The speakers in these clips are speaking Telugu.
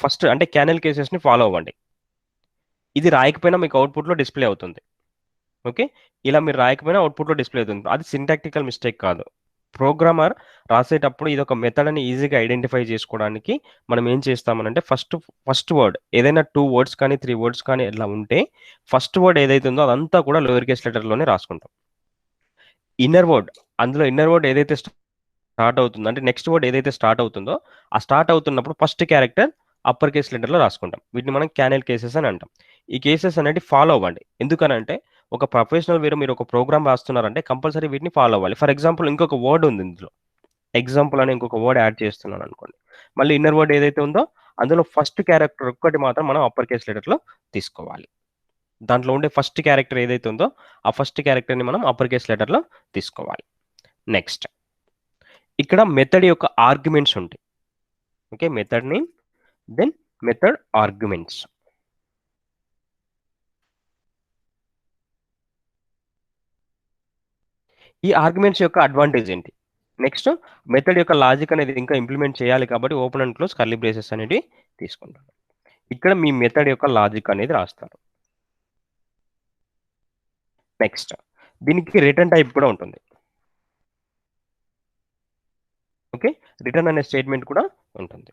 ఫస్ట్ అంటే క్యానల్ కేసెస్ని ఫాలో అవ్వండి. ఇది రాయకపోయినా మీకు అవుట్పుట్లో డిస్ప్లే అవుతుంది. ఓకే, ఇలా మీరు రాయకపోయినా అవుట్పుట్లో డిస్ప్లే అవుతుంది. అది సింటాక్టికల్ మిస్టేక్ కాదు. ప్రోగ్రామర్ రాసేటప్పుడు ఇది ఒక మెథడ్ అని ఈజీగా ఐడెంటిఫై చేసుకోవడానికి మనం ఏం చేస్తామనంటే ఫస్ట్ వర్డ్ ఏదైనా 2 words కానీ 3 words కానీ ఇలా ఉంటే ఫస్ట్ వర్డ్ ఏదైతే ఉందో అదంతా కూడా లోయర్ కేస్ లెటర్లోనే రాసుకుంటాం. ఇన్నర్ వర్డ్, అందులో ఇన్నర్ వర్డ్ ఏదైతే స్టార్ట్ అవుతుందో అంటే నెక్స్ట్ వర్డ్ ఏదైతే స్టార్ట్ అవుతుందో ఆ స్టార్ట్ అవుతున్నప్పుడు ఫస్ట్ క్యారెక్టర్ అప్పర్ కేస్ లెటర్లో రాసుకుంటాం. వీటిని మనం క్యానల్ కేసెస్ అని అంటాం. ఈ కేసెస్ అనేది ఫాలో అవ్వండి. ఎందుకనంటే ఒక ప్రొఫెషనల్ మీరు ఒక ప్రోగ్రామ్ రాస్తున్నారంటే కంపల్సరీ వీటిని ఫాలో అవ్వాలి. ఫర్ ఎగ్జాంపుల్ ఇంకొక వర్డ్ ఉంది ఇందులో, ఎగ్జాంపుల్ అని ఇంకొక వర్డ్ యాడ్ చేస్తున్నాను అనుకోండి. మళ్ళీ ఇన్నర్ వర్డ్ ఏదైతే ఉందో అందులో ఫస్ట్ క్యారెక్టర్ ఒక్కటి మాత్రం మనం అప్పర్ కేస్ లెటర్లో తీసుకోవాలి. దాంట్లో ఉండే ఫస్ట్ క్యారెక్టర్ ఏదైతే ఉందో ఆ ఫస్ట్ క్యారెక్టర్ని మనం అప్పర్ కేస్ లెటర్లో తీసుకోవాలి. నెక్స్ట్, ఇక్కడ మెథడ్ యొక్క ఆర్గ్యుమెంట్స్ ఉంటాయి. Okay, method name then method arguments. ఈ ఆర్గ్యుమెంట్స్ యొక్క అడ్వాంటేజ్ ఏంటి? నెక్స్ట్, మెథడ్ యొక్క లాజిక్ అనేది ఇంకా ఇంప్లిమెంట్ చేయాలి కాబట్టి open and close curly braces అనేది తీసుకుంటారు. ఇక్కడ మీ మెథడ్ యొక్క లాజిక్ అనేది రాస్తారు. నెక్స్ట్, దీనికి రిటర్న్ టైప్ కూడా ఉంటుంది. ఓకే, రిటర్న్ అనే స్టేట్మెంట్ కూడా ఉంటుంది.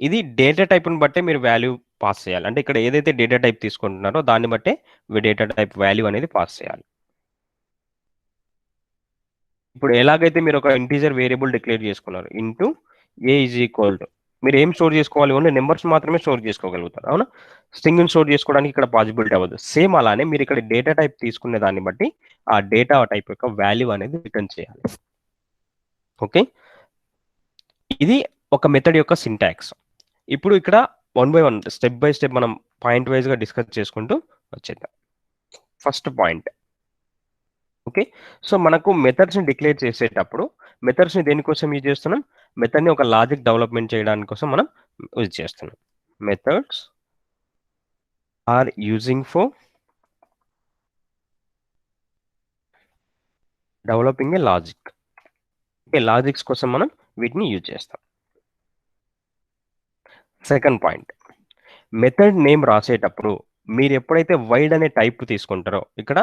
ఇది డేటా టైప్ని బట్టే మీరు వాల్యూ పాస్ చేయాలి. అంటే ఇక్కడ ఏదైతే డేటా టైప్ తీసుకుంటున్నారో దాన్ని బట్టే డేటా టైప్ వాల్యూ అనేది పాస్ చేయాలి. ఇప్పుడు ఎలాగైతే మీరు ఒక ఇంటీజర్ వేరియబుల్ డిక్లేర్ చేసుకున్నారు into A is equal to, మీరు ఏం స్టోర్ చేసుకోవాలి? ఓన్లీ నెంబర్స్ మాత్రమే స్టోర్ చేసుకోగలుగుతారు, అవునా? స్ట్రింగ్ని స్టోర్ చేసుకోవడానికి ఇక్కడ పాసిబిలిటీ అవ్వదు. సేమ్ అలానే మీరు ఇక్కడ డేటా టైప్ తీసుకునే దాన్ని బట్టి ఆ డేటా టైప్ యొక్క వాల్యూ అనేది రిటర్న్ చేయాలి. ఓకే, ఇది ఒక మెథడ్ యొక్క సింటాక్స్. ఇప్పుడు ఇక్కడ 1 by 1 స్టెప్ బై స్టెప్ మనం పాయింట్ వైజ్గా డిస్కస్ చేసుకుంటూ వచ్చేద్దాం. ఫస్ట్ పాయింట్, ఓకే, సో మనకు మెథడ్స్ని డిక్లేర్ చేసేటప్పుడు మెథడ్స్ని దేనికోసం యూజ్ చేస్తున్నాం? మెథడ్ని ఒక లాజిక్ డెవలప్మెంట్ చేయడానికి కోసం మనం యూజ్ చేస్తున్నాం. Methods are using for developing a logic. Okay, logics కోసం మనం వీటిని యూజ్ చేస్తాం. సెకండ్ పాయింట్, మెథడ్ నేమ్ రాసేటప్పుడు మీరు ఎప్పుడైతే వైడ్ అనే టైప్ తీసుకుంటారో, ఇక్కడ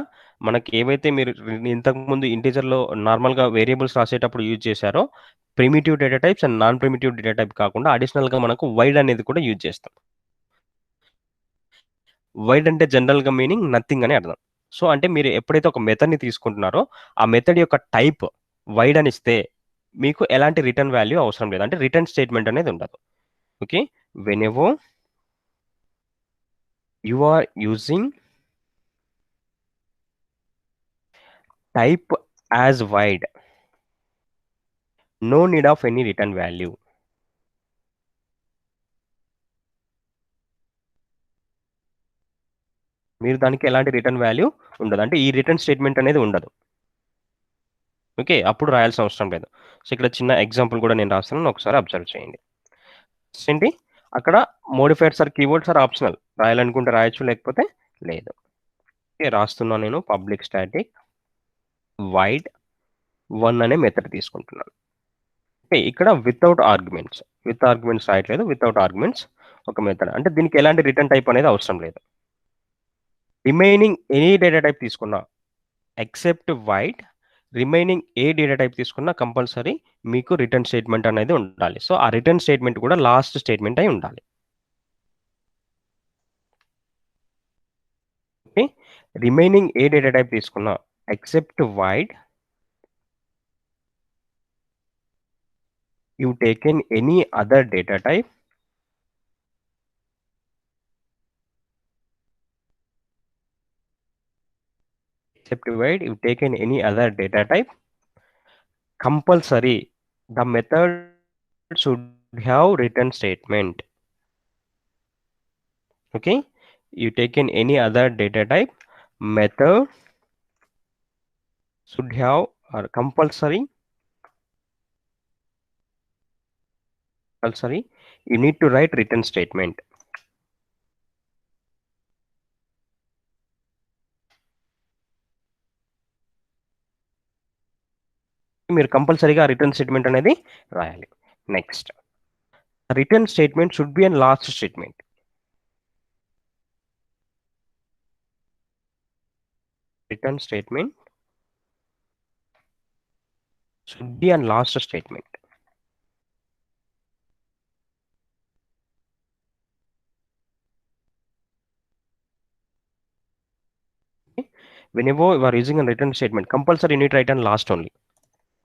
మనకి ఏవైతే మీరు ఇంతకుముందు ఇంటీజర్లో నార్మల్గా వేరియబుల్స్ రాసేటప్పుడు యూజ్ చేశారో primitive data types and non primitive data type కాకుండా అడిషనల్గా మనకు వైడ్ అనేది కూడా యూజ్ చేస్తాం. వైడ్ అంటే జనరల్గా మీనింగ్ నథింగ్ అని అర్థం. సో అంటే మీరు ఎప్పుడైతే ఒక మెథడ్ని తీసుకుంటున్నారో ఆ మెథడ్ యొక్క టైప్ వైడ్ అని ఇస్తే మీకు ఎలాంటి రిటర్న్ వాల్యూ అవసరం లేదు, అంటే రిటర్న్ స్టేట్మెంట్ అనేది ఉండదు. Okay, whenever you are using type as wide, no need of any return value. మీరు దానికి ఎలాంటి రిటర్న్ వాల్యూ ఉండదు, అంటే ఈ రిటర్న్ స్టేట్మెంట్ అనేది ఉండదు. ఓకే, అప్పుడు రాయాల్సిన అవసరం లేదు. సో ఇక్కడ చిన్న ఎగ్జాంపుల్ కూడా నేను రాస్తున్నాను, ఒకసారి అబ్జర్వ్ చేయండి. ఏంటి, అక్కడ modifiers or keywords or optional, రాయాలనుకుంటే రాయొచ్చు లేకపోతే లేదు. ఓకే, రాస్తున్నాను నేను పబ్లిక్ స్టాటిక్ వైడ్ 1 అనే మెథడ్ తీసుకుంటున్నాను. ఓకే, ఇక్కడ వితౌట్ ఆర్గ్యుమెంట్స్, విత్ ఆర్గ్యుమెంట్స్ రాయట్లేదు, వితౌట్ ఆర్గ్యుమెంట్స్ ఒక మెథడ్, అంటే దీనికి ఎలాంటి రిటర్న్ టైప్ అనేది అవసరం లేదు. రిమైనింగ్ ఎనీ డేటా టైప్ తీసుకున్నా ఎక్సెప్ట్ వైడ్, రిమైనింగ్ ఏ డేటా టైప్ తీసుకున్నా కంపల్సరీ మీకు రిటర్న్ స్టేట్మెంట్ అనేది ఉండాలి. సో ఆ రిటర్న్ స్టేట్మెంట్ కూడా లాస్ట్ స్టేట్మెంట్ అయి ఉండాలి. ఓకే, రిమైనింగ్ ఏ డేటా టైప్ తీసుకున్నా except void you taken any other data type except void you taken any other data type, compulsory the method should have return statement. Okay, you taken any other data type, method should have or compulsory you need to write return statement. మీరు కంపల్సరీగా రిటర్న్ స్టేట్మెంట్ అనేది రాయాలి. Next, return statement should be and last statement. Return statement should be and last statement. Whenever you are using a return statement, compulsory you need to write on last only.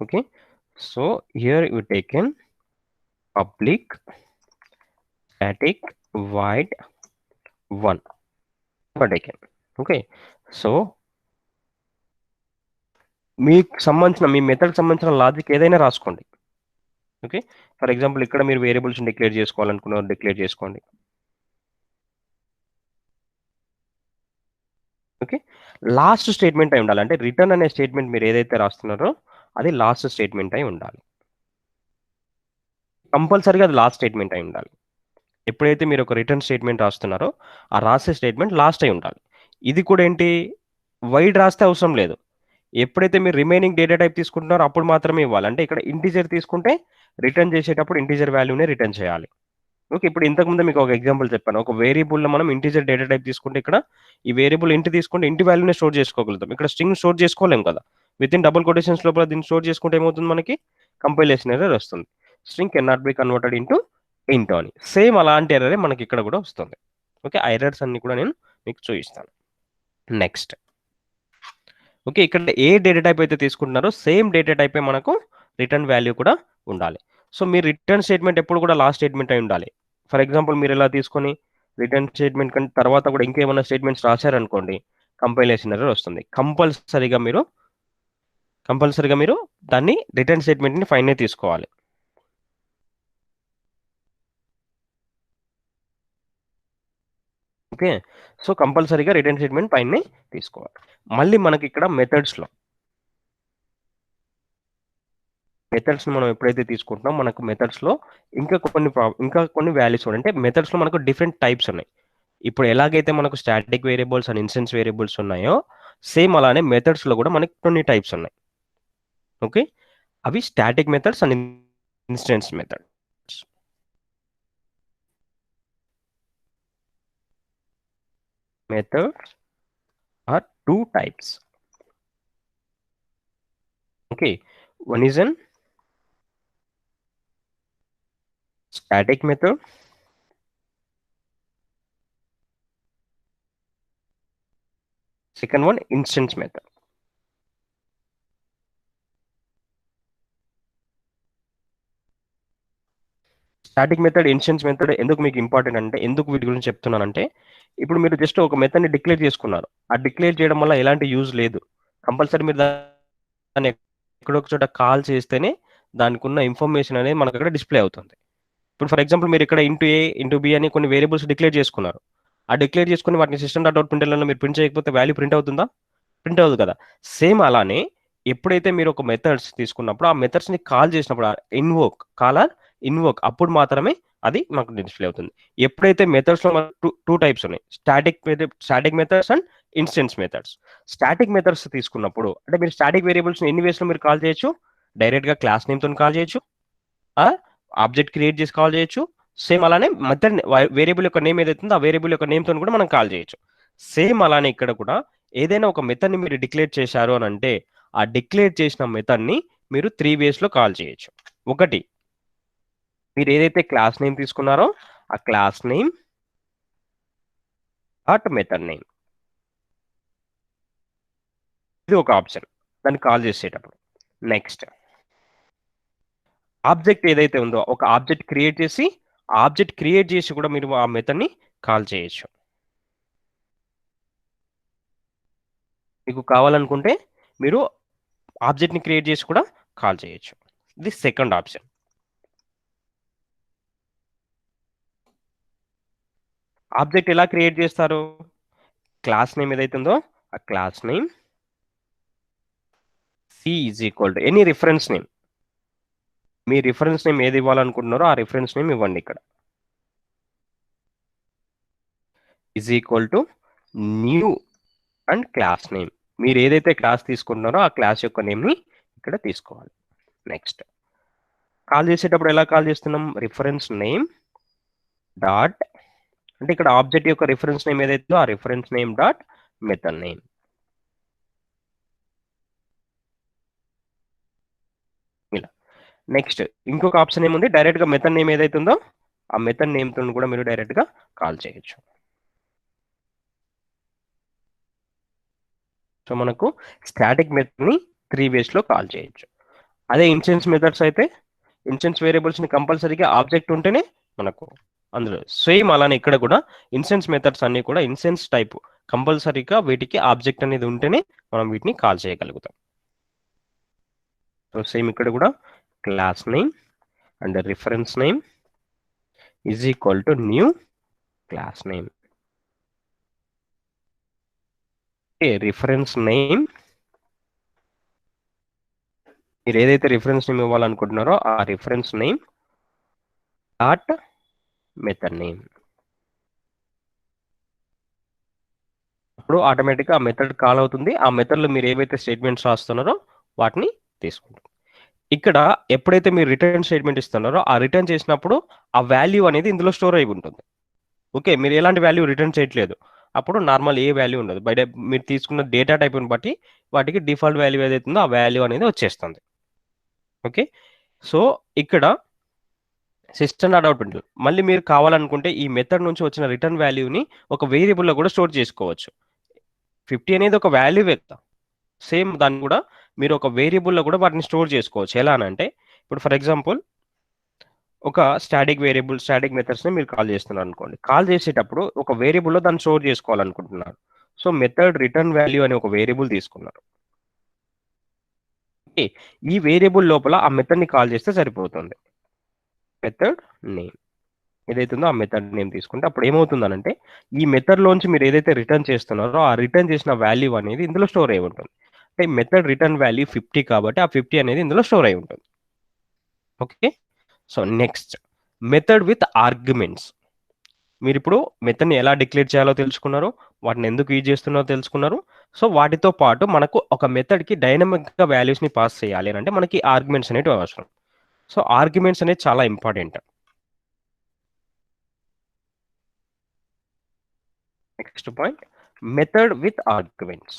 Okay, so here you taken public static void 1 taken. Okay, so మీకు సంబంధించిన మీ మెథడ్ సంబంధించిన లాజిక్ ఏదైనా రాసుకోండి. ఓకే, ఫర్ ఎగ్జాంపుల్ ఇక్కడ మీరు వేరియబుల్స్ డిక్లేర్ చేసుకోవాలనుకున్నారు, డిక్లేర్ చేసుకోండి. ఓకే, లాస్ట్ స్టేట్మెంట్ అయి ఉండాలి. అంటే రిటర్న్ అనే స్టేట్మెంట్ మీరు ఏదైతే రాస్తున్నారో అది లాస్ట్ స్టేట్మెంట్ అయి ఉండాలి. కంపల్సరీగా అది లాస్ట్ స్టేట్మెంట్ అయి ఉండాలి. ఎప్పుడైతే మీరు ఒక రిటర్న్ స్టేట్మెంట్ రాస్తున్నారో ఆ రాసే స్టేట్మెంట్ లాస్ట్ అయి ఉండాలి. ఇది కూడా ఏంటి, వైడ్ రాస్తే అవసరం లేదు. ఎప్పుడైతే మీరు రిమైనింగ్ డేటా టైప్ తీసుకుంటున్నారో అప్పుడు మాత్రమే ఇవ్వాలి. అంటే ఇక్కడ ఇంటీజర్ తీసుకుంటే రిటర్న్ చేసేటప్పుడు ఇంటీజర్ వాల్యూనే రిటర్న్ చేయాలి. ఓకే, ఇప్పుడు ఇంతకుముందు మీకు ఒక ఎగ్జాంపుల్ చెప్పాను. ఒక వేరియబుల్లో మనం ఇంటీజర్ డేటా టైప్ తీసుకుంటే ఇక్కడ ఈ వేరియబుల్ ఇంటి తీసుకుంటే ఇంటి వాల్యూనే స్టోర్ చేసుకోగలుగుతాం. ఇక్కడ స్ట్రింగ్ స్టోర్ చేసుకోలేం కదా. విత్ ఇన్ డబుల్ కొటేషన్స్ లోపల దీన్ని స్టోర్ చేసుకుంటే ఏమవుతుంది, మనకి కంపైలేషన్ ఎర్రర్ వస్తుంది. String can not be converted into int అని. సేమ్ అలాంటి ఎర్రరే మనకి ఇక్కడ కూడా వస్తుంది. ఓకే, ఆ ఎర్రర్స్ అన్ని కూడా నేను మీకు చూపిస్తాను నెక్స్ట్. ఓకే, ఇక్కడ ఏ డేటా టైప్ అయితే తీసుకుంటున్నారో సేమ్ డేటా టైపే మనకు రిటర్న్ వాల్యూ కూడా ఉండాలి. సో మీ రిటర్న్ స్టేట్మెంట్ ఎప్పుడు కూడా లాస్ట్ స్టేట్మెంట్ అయి ఉండాలి. ఫర్ ఎగ్జాంపుల్ మీరు ఇలా తీసుకొని రిటర్న్ స్టేట్మెంట్ కంటే తర్వాత కూడా ఇంకేమైనా స్టేట్మెంట్స్ రాశారనుకోండి, కంపైలేషన్ ఎర్రర్ వస్తుంది. కంపల్సరీగా మీరు దాన్ని రిటర్న్ స్టేట్మెంట్ని ఫైనే తీసుకోవాలి. ఓకే, సో కంపల్సరీగా రిటర్న్ స్టేట్మెంట్ పైనే తీసుకోవాలి. మళ్ళీ మనకి ఇక్కడ మెథడ్స్లో మనం ఎప్పుడైతే తీసుకుంటున్నాం మనకు మెథడ్స్లో ఇంకా కొన్ని వాల్యూస్ అంటే మెథడ్స్లో మనకు డిఫరెంట్ టైప్స్ ఉన్నాయి. ఇప్పుడు ఎలాగైతే మనకు static variables and instance variables ఉన్నాయో సేమ్ అలానే మెథడ్స్లో కూడా మనకి కొన్ని టైప్స్ ఉన్నాయి. ఓకే, అవి static methods and instance methods. Methods are two types. Okay, one is an static method, second one instance method. Static method, instance method ఎందుకు మీకు ఇంపార్టెంట్ అంటే, ఎందుకు వీటి గురించి చెప్తున్నానంటే, ఇప్పుడు మీరు జస్ట్ ఒక మెథడ్ని డిక్లేర్ చేసుకున్నారు. ఆ డిక్లేర్ చేయడం వల్ల ఎలాంటి యూజ్ లేదు. కంపల్సరీ మీరు దాన్ని ఎక్కడొక చోట కాల్ చేస్తేనే దానికి ఉన్న ఇన్ఫర్మేషన్ అనేది మనకు అక్కడ డిస్ప్లే అవుతుంది. ఇప్పుడు ఫర్ ఎగ్జాంపుల్ మీరు ఇక్కడ ఇంటూ ఏ ఇంటూ బి అని కొన్ని వేరియబుల్స్ డిక్లేర్ చేసుకున్నారు. ఆ డిక్లేర్ చేసుకుని వాటిని సిస్టమ్ డాట్ అవుట్ ప్రింటర్లలో మీరు ప్రింట్ చేయకపోతే వాల్యూ ప్రింట్ అవుతుందా? ప్రింట్ అవ్వదు కదా. సేమ్ అలానే ఎప్పుడైతే మీరు ఒక మెథడ్స్ తీసుకున్నప్పుడు ఆ మెథడ్స్ని కాల్ చేసినప్పుడు ఇన్వోక్ అప్పుడు మాత్రమే అది మాకు డిస్ప్లే అవుతుంది. ఎప్పుడైతే మెథడ్స్లో టూ టైప్స్ ఉన్నాయి, static methods and instance methods. Static methods తీసుకున్నప్పుడు అంటే మీరు స్టాటిక్ వేరియబుల్స్ ఎన్ని వేస్లో మీరు కాల్ చేయొచ్చు. డైరెక్ట్గా క్లాస్ నేమ్తో కాల్ చేయొచ్చు, ఆబ్జెక్ట్ క్రియేట్ చేసి కాల్ చేయొచ్చు. సేమ్ అలానే మెథడ్ వేరియబుల్ యొక్క నేమ్ ఏదైతుందో ఆ వేరియబుల్ యొక్క నేమ్తో కూడా మనం కాల్ చేయొచ్చు. సేమ్ అలానే ఇక్కడ కూడా ఏదైనా ఒక మెథడ్ని మీరు డిక్లేర్ చేశారు అని అంటే ఆ డిక్లేర్ చేసిన మెథడ్ని మీరు 3 వేస్లో కాల్ చేయొచ్చు. ఒకటి, మీరు ఏదైతే క్లాస్ నేమ్ తీసుకున్నారో ఆ class name dot method name, ఇది ఒక ఆప్షన్ దాన్ని కాల్ చేసేటప్పుడు. నెక్స్ట్, ఆబ్జెక్ట్ ఏదైతే ఉందో ఒక ఆబ్జెక్ట్ క్రియేట్ చేసి కూడా మీరు ఆ మెథడ్ని కాల్ చేయొచ్చు. మీకు కావాలనుకుంటే మీరు ఆబ్జెక్ట్ని క్రియేట్ చేసి కూడా కాల్ చేయొచ్చు. ఇది సెకండ్ ఆప్షన్. ఆబ్జెక్ట్ ఎలా క్రియేట్ చేస్తారు, క్లాస్ నేమ్ ఏదైతే ఉందో ఆ class name C is equal to any reference name. మీ రిఫరెన్స్ నేమ్ ఏది ఇవ్వాలనుకుంటున్నారో ఆ రిఫరెన్స్ నేమ్ ఇవ్వండి. ఇక్కడ is equal to new and class name. మీరు ఏదైతే క్లాస్ తీసుకుంటున్నారో ఆ క్లాస్ యొక్క నేమ్ని ఇక్కడ తీసుకోవాలి. నెక్స్ట్, కాల్ చేసేటప్పుడు ఎలా కాల్ చేస్తున్నాం? రిఫరెన్స్ నేమ్ డాట్, అంటే ఇక్కడ ఆబ్జెక్ట్ యొక్క రిఫరెన్స్ నేమ్ ఏదైతే ఆ reference name dot method name. ఇలా నెక్స్ట్ ఇంకొక ఆప్షన్ ఏముంది, డైరెక్ట్ గా మెథడ్ నేమ్ ఏదైతే ఉందో ఆ మెథడ్ నేమ్ తో కూడా మీరు డైరెక్ట్ గా కాల్ చేయొచ్చు. సో మనకు స్టాటిక్ మెథడ్ ని 3 వేస్ లో కాల్ చేయొచ్చు. అదే ఇన్స్టెన్స్ మెథడ్స్ అయితే ఇన్స్టెన్స్ వేరియబుల్స్ ని కంపల్సరీగా ఆబ్జెక్ట్ ఉంటేనే మనకు అందులో సేమ్ అలానే ఇక్కడ కూడా ఇన్స్టెన్స్ మెథడ్స్ అన్ని కూడా ఇన్స్టెన్స్ టైప్ కంపల్సరీగా వీటికి ఆబ్జెక్ట్ అనేది ఉంటేనే మనం వీటిని కాల్ చేయగలుగుతాం. సో సేమ్ ఇక్కడ కూడా class name and reference name is equal to new class name. Reference name మీరు ఏదైతే రిఫరెన్స్ నేమ్ ఇవ్వాలనుకుంటున్నారో ఆ reference name dot method name. అప్పుడు ఆటోమేటిక్గా ఆ మెథడ్ కాల్ అవుతుంది. ఆ మెథడ్లో మీరు ఏవైతే స్టేట్మెంట్స్ రాస్తున్నారో వాటిని తీసుకుంటాం. ఇక్కడ ఎప్పుడైతే మీరు రిటర్న్ స్టేట్మెంట్ ఇస్తున్నారో ఆ రిటర్న్ చేసినప్పుడు ఆ వాల్యూ అనేది ఇందులో స్టోర్ అయి ఉంటుంది. ఓకే, మీరు ఎలాంటి వాల్యూ రిటర్న్ చేయట్లేదు, అప్పుడు నార్మల్ ఏ వాల్యూ ఉండదు. బయట మీరు తీసుకున్న డేటా టైప్ని బట్టి వాటికి డిఫాల్ట్ వాల్యూ ఏదైతే ఉందో ఆ వాల్యూ అనేది వచ్చేస్తుంది. ఓకే, సో ఇక్కడ సిస్టమ్ డాట్ అవుట్ ఉంటుంది. మళ్ళీ మీరు కావాలనుకుంటే ఈ మెథడ్ నుంచి వచ్చిన రిటర్న్ వాల్యూని ఒక వేరియబుల్లో కూడా స్టోర్ చేసుకోవచ్చు. 50 అనేది ఒక వాల్యూ కదా, సేమ్ దాన్ని కూడా మీరు ఒక వేరియబుల్లో కూడా వాటిని స్టోర్ చేసుకోవచ్చు. ఎలా అంటే ఇప్పుడు ఫర్ ఎగ్జాంపుల్ ఒక స్టాటిక్ వేరియబుల్ స్టాటిక్ మెథడ్స్ని మీరు కాల్ చేస్తున్నారు అనుకోండి. కాల్ చేసేటప్పుడు ఒక వేరియబుల్లో దాన్ని స్టోర్ చేసుకోవాలనుకుంటున్నారు. సో మెథడ్ రిటర్న్ వాల్యూ అనే ఒక వేరియబుల్ తీసుకున్నారు. ఓకే, ఈ వేరియబుల్ లోపల ఆ మెథడ్ని కాల్ చేస్తే సరిపోతుంది. మెథడ్ నేమ్ ఏదైతే ఉందో ఆ మెథడ్ నేమ్ తీసుకుంటే అప్పుడు ఏమవుతుందనంటే ఈ మెథడ్ లోంచి మీరు ఏదైతే రిటర్న్ చేస్తున్నారో ఆ రిటర్న్ చేసిన వాల్యూ అనేది ఇందులో స్టోర్ అయి ఉంటుంది. అంటే మెథడ్ రిటర్న్ వాల్యూ 50 కాబట్టి ఆ 50 అనేది ఇందులో స్టోర్ అయి ఉంటుంది. Okay, so next method with arguments. మీరు ఇప్పుడు మెథడ్ని ఎలా డిక్లేర్ చేయాలో తెలుసుకున్నారు, వాటిని ఎందుకు యూజ్ చేస్తున్నారో తెలుసుకున్నారు. సో వాటితో పాటు మనకు ఒక మెథడ్కి డైనమిక్గా వాల్యూస్ని పాస్ చేయాలి అంటే మనకి ఆర్గ్యుమెంట్స్ అనేవి అవసరం. సో ఆర్గ్యుమెంట్స్ అనేది చాలా important. Next point method with arguments.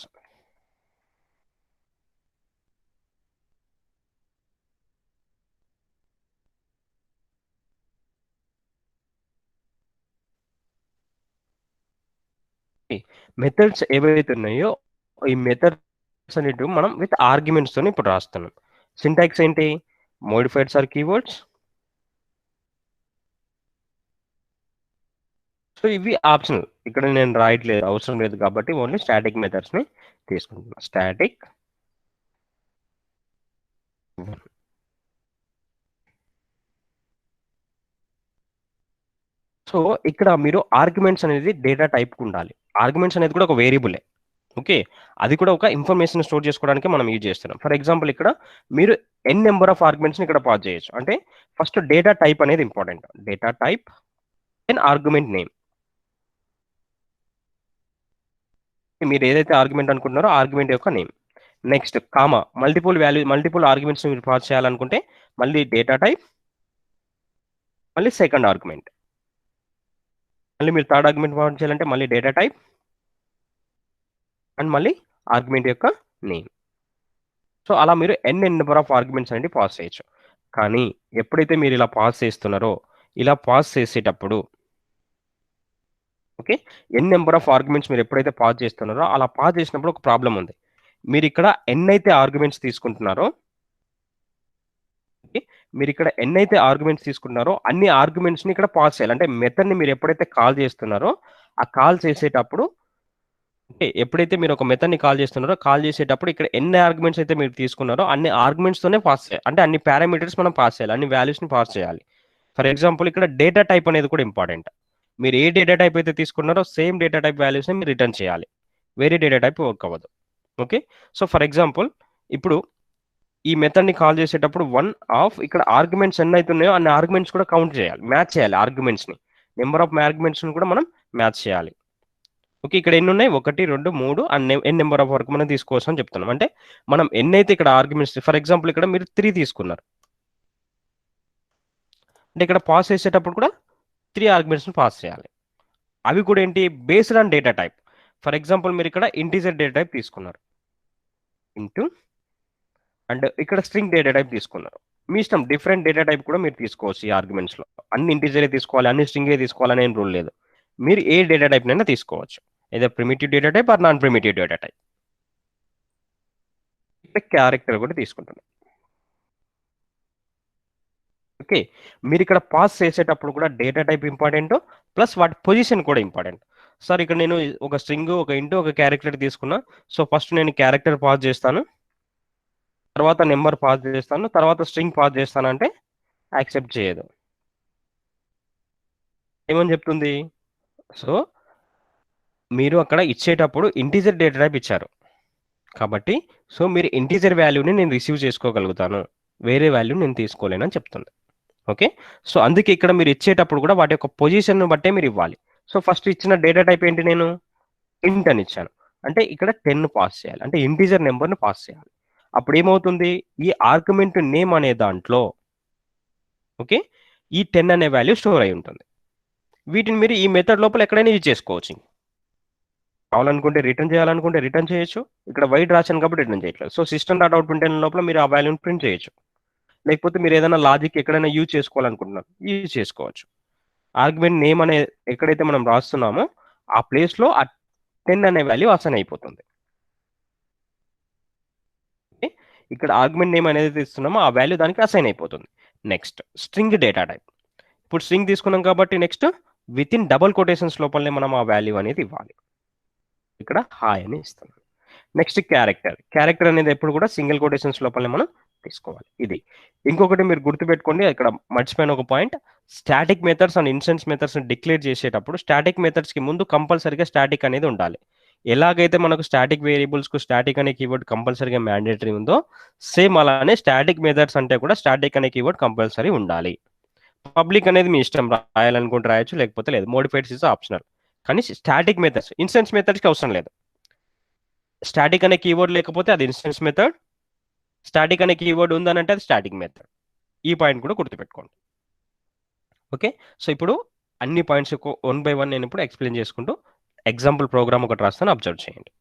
Methods ఏవైతే ఉన్నాయో ఈ మెథడ్స్ అనేటివి మనం విత్ ఆర్గ్యుమెంట్స్ తో ఇప్పుడు రాస్తున్నాం. సింటాక్స్ ఏంటి? మోడిఫైడ్స్ ఆర్ కీవర్డ్స్. సో ఇవి ఆప్షనల్, ఇక్కడ నేను రాయట్లేదు, అవసరం లేదు కాబట్టి ఓన్లీ స్టాటిక్ మెథడ్స్ ని తీసుకుంటున్నాను. స్టాటిక్ సో ఇక్కడ మీరు ఆర్గ్యుమెంట్స్ అనేది డేటా టైప్ ఉండాలి. ఆర్గ్యుమెంట్స్ అనేది కూడా ఒక వేరియబులే. ఓకే, అది కూడా ఒక ఇన్ఫర్మేషన్ స్టోర్ చేసుకోవడానికి మనం యూజ్ చేస్తున్నాం. ఫర్ ఎగ్జాంపుల్ ఇక్కడ మీరు ఎన్ నెంబర్ ఆఫ్ ఆర్గ్యుమెంట్స్ని ఇక్కడ పాస్ చేయొచ్చు. అంటే ఫస్ట్ డేటా టైప్ అనేది important. Data type and argument name. మీరు ఏదైతే ఆర్గ్యుమెంట్ అనుకుంటున్నారో ఆర్గ్యుమెంట్ యొక్క name. Next comma, multiple arguments మీరు పాస్ చేయాలనుకుంటే మళ్ళీ డేటా టైప్, మళ్ళీ సెకండ్ ఆర్గ్యుమెంట్, మళ్ళీ మీరు థర్డ్ ఆర్గ్యుమెంట్ పాస్ చేయాలంటే మళ్ళీ డేటా టైప్ అండ్ మళ్ళీ ఆర్గ్యుమెంట్ యొక్క నేమ్. సో అలా మీరు ఎన్ నెంబర్ ఆఫ్ ఆర్గ్యుమెంట్స్ అనేది పాస్ చేయొచ్చు. కానీ ఎప్పుడైతే మీరు ఇలా పాస్ చేస్తున్నారో ఇలా పాస్ చేసేటప్పుడు okay, N number of arguments మీరు ఎప్పుడైతే పాస్ చేస్తున్నారో అలా పాస్ చేసినప్పుడు ఒక ప్రాబ్లం ఉంది. మీరు ఇక్కడ ఎన్ అయితే ఆర్గ్యుమెంట్స్ తీసుకుంటున్నారో మీరు ఇక్కడ ఎన్ అయితే ఆర్గ్యుమెంట్స్ తీసుకుంటున్నారో అన్ని ఆర్గ్యుమెంట్స్ని ఇక్కడ పాస్ చేయాలి. అంటే మెథడ్ని మీరు ఎప్పుడైతే కాల్ చేస్తున్నారో ఆ కాల్ చేసేటప్పుడు ఎప్పుడైతే మీరు ఒక మెథడ్ని కాల్ చేస్తున్నారో కాల్ చేసేటప్పుడు ఇక్కడ ఎన్ని ఆర్గ్యుమెంట్స్ అయితే మీరు తీసుకున్నారో అన్ని ఆర్గ్యుమెంట్స్తోనే పాస్ చేయాలి. అంటే అన్ని పారామీటర్స్ మనం పాస్ చేయాలి, అన్ని వాల్యూస్ని పాస్ చేయాలి. ఫర్ ఎగ్జాంపుల్ ఇక్కడ డేటా టైప్ అనేది కూడా ఇంపార్టెంట్. మీరు ఏ డేటా టైప్ అయితే తీసుకున్నారో సేమ్ డేటా టైప్ వాల్యూస్ని మీరు రిటర్న్ చేయాలి, వేరే డేటా టైప్ వర్క్ అవ్వదు. ఓకే, సో ఫర్ ఎగ్జాంపుల్ ఇప్పుడు ఈ మెథడ్ని కాల్ చేసేటప్పుడు వన్ ఆఫ్ ఇక్కడ ఆర్గ్యుమెంట్స్ ఎన్ని అవుతున్నాయో అన్ని ఆర్గ్యుమెంట్స్ కూడా కౌంట్ చేయాలి, మ్యాచ్ చేయాలి. ఆర్గ్యుమెంట్స్ని నెంబర్ ఆఫ్ ఆర్గ్యుమెంట్స్ని కూడా మనం మ్యాచ్ చేయాలి. ఓకే, ఇక్కడ ఎన్ని ఉన్నాయి? 1, 2, 3 అండ్ ఎన్ నెంబర్ ఆఫ్ వరకు మనం తీసుకోవచ్చు అని చెప్తున్నాం. అంటే మనం ఎన్నైతే ఇక్కడ ఆర్గ్యుమెంట్స్ ఫర్ ఎగ్జాంపుల్ ఇక్కడ మీరు 3 తీసుకున్నారు. అంటే ఇక్కడ పాస్ చేసేటప్పుడు కూడా 3 ఆర్గ్యుమెంట్స్ని పాస్ చేయాలి. అవి కూడా ఏంటి, based on data type. For example మీరు ఇక్కడ ఇంటీజర్ డేటా టైప్ తీసుకున్నారు ఇంటూ, అండ్ ఇక్కడ స్ట్రింగ్ డేటా టైప్ తీసుకున్నారు. మీ ఇష్టం, డిఫరెంట్ డేటా టైప్ కూడా మీరు తీసుకోవచ్చు ఈ ఆర్గ్యుమెంట్స్లో. అన్ని ఇంటీజరే తీసుకోవాలి, అన్ని స్ట్రింగే తీసుకోవాలని ఏం రూల్ లేదు. మీరు ఏ డేటా టైప్నైనా తీసుకోవచ్చు, ఏదో primitive data type or non primitive data type. ఇక్కడ క్యారెక్టర్ కూడా తీసుకుంటున్నాం. ఓకే, మీరు ఇక్కడ పాస్ చేసేటప్పుడు కూడా డేటా టైప్ ఇంపార్టెంట్, ప్లస్ వాటి పొజిషన్ కూడా ఇంపార్టెంట్. సార్ ఇక్కడ నేను ఒక స్ట్రింగ్, ఒక ఇంటూ, ఒక క్యారెక్టర్ తీసుకున్నా. సో ఫస్ట్ నేను క్యారెక్టర్ పాస్ చేస్తాను, తర్వాత నెంబర్ పాస్ చేస్తాను, తర్వాత స్ట్రింగ్ పాస్ చేస్తానంటే యాక్సెప్ట్ చేయదు. ఏమని చెప్తుంది? సో మీరు అక్కడ ఇచ్చేటప్పుడు ఇంటీజర్ డేటా టైప్ ఇచ్చారు కాబట్టి, సో మీరు ఇంటీజర్ వాల్యూని నేను రిసీవ్ చేసుకోగలుగుతాను, వేరే వాల్యూ నేను తీసుకోలేనని చెప్తుంది. ఓకే, సో అందుకే ఇక్కడ మీరు ఇచ్చేటప్పుడు కూడా వాటి యొక్క పొజిషన్ బట్టే మీరు ఇవ్వాలి. సో ఫస్ట్ ఇచ్చిన డేటా టైప్ ఏంటి, నేను ఇంట్ అని ఇచ్చాను, అంటే ఇక్కడ 10 పాస్ చేయాలి, అంటే ఇంటీజర్ నెంబర్ని పాస్ చేయాలి. అప్పుడు ఏమవుతుంది, ఈ ఆర్గ్యుమెంట్ నేమ్ అనే దాంట్లో ఓకే ఈ 10 అనే వాల్యూ స్టోర్ అయి ఉంటుంది. వీటిని మీరు ఈ మెథడ్ లోపల ఎక్కడైనా యూజ్ చేసుకోవచ్చు. కావాలనుకుంటే రిటర్న్ చేయాలనుకుంటే రిటర్న్ చేయొచ్చు. ఇక్కడ వైట్ రాశాను కాబట్టి రిటర్న్ చేయట్లేదు. So system dot out print లోపల మీరు ఆ వాల్యూని ప్రింట్ చేయొచ్చు. లేకపోతే మీరు ఏదైనా లాజిక్ ఎక్కడైనా యూజ్ చేసుకోవాలనుకుంటున్నారు, యూజ్ చేసుకోవచ్చు. ఆర్గ్యుమెంట్ నేమ్ అనే ఎక్కడైతే మనం రాస్తున్నామో ఆ ప్లేస్లో ఆ 10 అనే వాల్యూ అసైన్ అయిపోతుంది. ఇక్కడ ఆర్గ్యుమెంట్ నేమ్ అనేది ఇస్తున్నామో ఆ వాల్యూ దానికి అసైన్ అయిపోతుంది. Next string data type. ఇప్పుడు స్ట్రింగ్ తీసుకున్నాం కాబట్టి next with in double quotations లోపలనే మనం ఆ వాల్యూ అనేది ఇవ్వాలి. ఇక్కడ హాయ్ అని ఇస్తాం. నెక్స్ట్ క్యారెక్టర్ అనేది ఎప్పుడు కూడా సింగిల్ కొటేషన్స్ లోపలనే మనం తీసుకోవాలి. ఇది ఇంకొకటి మీరు గుర్తుపెట్టుకోండి, ఇక్కడ మర్చిపోయిన ఒక point, static methods and instance methods declare చేసేటప్పుడు స్టాటిక్ మెథడ్స్ కి ముందు కంపల్సరీగా స్టాటిక్ అనేది ఉండాలి. ఎలాగైతే మనకు స్టాటిక్ వేరియబుల్స్ కు స్టాటిక్ అనే కీవర్డ్ కంపల్సరీగా మ్యాండేటరీ ఉందో, సేమ్ అలానే స్టాటిక్ మెథడ్స్ అంటే కూడా స్టాటిక్ అనే కీవర్డ్ కంపల్సరీ ఉండాలి. పబ్లిక్ అనేది మీ ఇష్టం, రాయాలనుకుంటే రాయొచ్చు, లేకపోతే లేదు. మోడిఫైడ్స్ ఇస్ ఆప్షనల్. కానీ స్టాటిక్ మెథడ్స్, ఇన్స్టెన్స్ మెథడ్స్కి అవసరం లేదు. స్టాటిక్ అనే కీవర్డ్ లేకపోతే అది ఇన్స్టెన్స్ మెథడ్, స్టాటిక్ అనే కీవర్డ్ ఉందనంటే అది స్టాటిక్ మెథడ్. ఈ పాయింట్ కూడా గుర్తుపెట్టుకోండి. ఓకే, సో ఇప్పుడు అన్ని పాయింట్స్ 1 by 1 నేను ఇప్పుడు ఎక్స్ప్లెయిన్ చేసుకుంటూ ఎగ్జాంపుల్ ప్రోగ్రామ్ ఒకటి రాస్తాను, అబ్జర్వ్ చేయండి.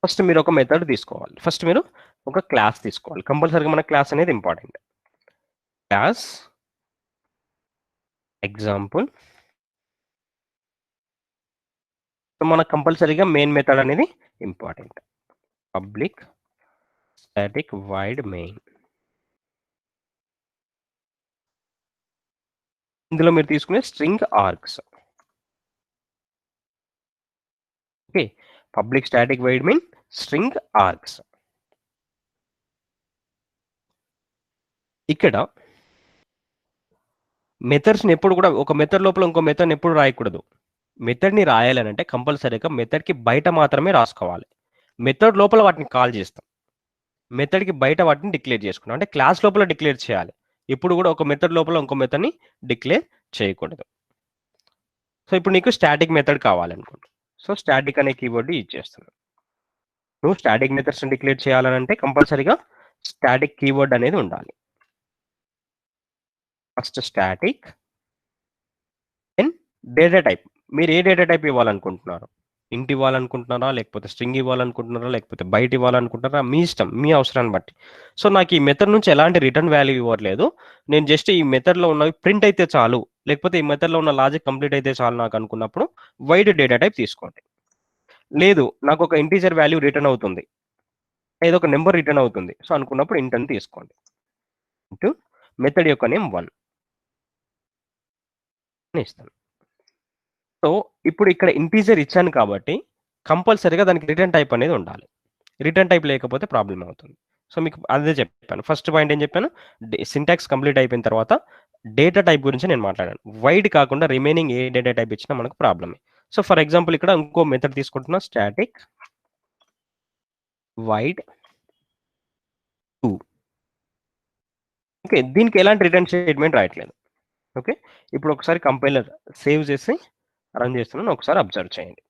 ఫస్ట్ మీరు ఒక మెథడ్ తీసుకోవాలి, ఫస్ట్ మీరు ఒక క్లాస్ తీసుకోవాలి. కంపల్సరీగా మన క్లాస్ అనేది ఇంపార్టెంట్. క్లాస్ ఎగ్జాంపుల్, మనకు కంపల్సరీగా మెయిన్ మెథడ్ అనేది important. Public static void main. ఇందులో మీరు తీసుకునే string args. Okay, public static void main string args. ఇక్కడ మెథడ్స్ని ఎప్పుడు కూడా ఒక మెథడ్ లోపల ఇంకో మెథడ్ని ఎప్పుడు రాయకూడదు. మెథడ్ని రాయాలనంటే కంపల్సరీగా మెథడ్కి బయట మాత్రమే రాసుకోవాలి. మెథడ్ లోపల వాటిని కాల్ చేస్తాం, మెథడ్కి బయట వాటిని డిక్లేర్ చేసుకున్నాం. అంటే క్లాస్ లోపల డిక్లేర్ చేయాలి. ఎప్పుడు కూడా ఒక మెథడ్ లోపల ఇంకో మెథడ్ని డిక్లేర్ చేయకూడదు. సో ఇప్పుడు నీకు స్టాటిక్ మెథడ్ కావాలనుకుంటా, సో స్టాటిక్ అనే కీవర్డ్ యూజ్ చేస్తున్నాను. నువ్వు స్టాటిక్ మెథడ్స్ డిక్లేర్ చేయాలనంటే కంపల్సరీగా స్టాటిక్ కీవర్డ్ అనేది ఉండాలి. First static, then data type. మీరు ఏ డేటా టైప్ ఇవ్వాలనుకుంటున్నారు, ఇంటి ఇవ్వాలనుకుంటున్నారా, లేకపోతే స్ట్రింగ్ ఇవ్వాలనుకుంటున్నారా, లేకపోతే బయట ఇవ్వాలనుకుంటున్నారా, మీ ఇష్టం, మీ అవసరాన్ని బట్టి. సో నాకు ఈ మెథడ్ నుంచి ఎలాంటి రిటర్న్ వాల్యూ ఇవ్వట్లేదు, నేను జస్ట్ ఈ మెథడ్లో ఉన్నవి ప్రింట్ అయితే చాలు, లేకపోతే ఈ మెథడ్లో ఉన్న లాజిక్ కంప్లీట్ అయితే చాలు నాకు అనుకున్నప్పుడు వైడ్ డేటా టైప్ తీసుకోండి. లేదు నాకు ఒక ఇంటీజర్ వాల్యూ రిటర్న్ అవుతుంది, ఏదో ఒక నెంబర్ రిటర్న్ అవుతుంది, సో అనుకున్నప్పుడు ఇంట్ అని తీసుకోండి. ఇంటూ మెథడ్ యొక్క నేమ్ 1 అని ఇస్తాను. సో ఇప్పుడు ఇక్కడ ఇంటీజర్ ఇచ్చాను కాబట్టి కంపల్సరీగా దానికి రిటర్న్ టైప్ అనేది ఉండాలి. రిటర్న్ టైప్ లేకపోతే ప్రాబ్లం అవుతుంది. సో మీకు అదే చెప్పాను. ఫస్ట్ పాయింట్ ఏం చెప్పాను, సింటాక్స్ కంప్లీట్ అయిపోయిన తర్వాత డేటా టైప్ గురించి నేను మాట్లాడాను. వైడ్ కాకుండా రిమైనింగ్ ఏ డేటా టైప్ ఇచ్చినా మనకు ప్రాబ్లమే. సో ఫర్ ఎగ్జాంపుల్ ఇక్కడ ఇంకో మెథడ్ తీసుకుంటున్నా, స్టాటిక్ వైడ్ 2. ఓకే, దీనికి ఎలాంటి రిటర్న్ స్టేట్మెంట్ రాయట్లేదు. ఓకే, ఇప్పుడు ఒకసారి కంపైలర్ సేవ్ చేసి రన్ చేస్తున్నాను, ఒకసారి అబ్జర్వ్ చేయండి.